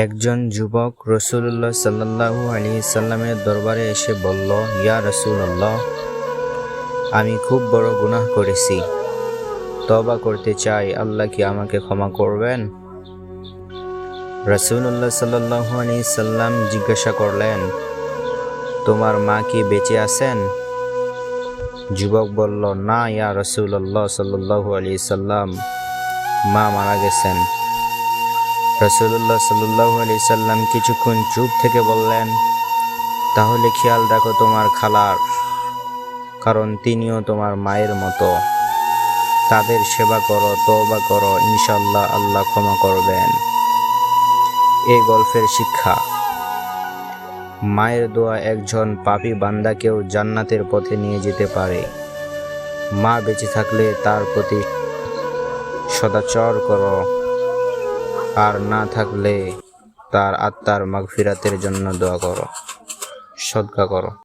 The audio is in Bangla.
একজন যুবক রাসূলুল্লাহ সাল্লাল্লাহু আলাইহি সাল্লামের দরবারে এসে বলল, ইয়া রাসূলুল্লাহ, আমি খুব বড় গুনাহ করেছি, তওবা করতে চাই, আল্লাহ কি আমাকে ক্ষমা করবেন? রাসূলুল্লাহ সাল্লাল্লাহু আলাইহি সাল্লাম জিজ্ঞাসা করলেন, তোমার মা কি বেঁচে আছেন? যুবক বলল, না ইয়া রাসূলুল্লাহ সাল্লাল্লাহু আলাইহি সাল্লাম, মা মারা গেছেন। রাসূলুল্লাহ সাল্লাল্লাহু আলাইহি সাল্লাম কিছুক্ষণ চুপ থেকে বললেন, তাহলে খেয়াল রাখো তোমার খালার, কারণ তিনিও তোমার মায়ের মতো। তাদের সেবা করো, তওবা করো, ইনশাআল্লাহ আল্লাহ ক্ষমা করবেন। এই গল্পের শিক্ষা: মায়ের দোয়া একজন পাপী বান্দাকেও জান্নাতের পথে নিয়ে যেতে পারে। মা বেঁচে থাকলে তার প্রতি সদাচর করো, আর না থাকলে তার আত্মার মাগফিরাতের জন্য দোয়া করো, সদকা করো।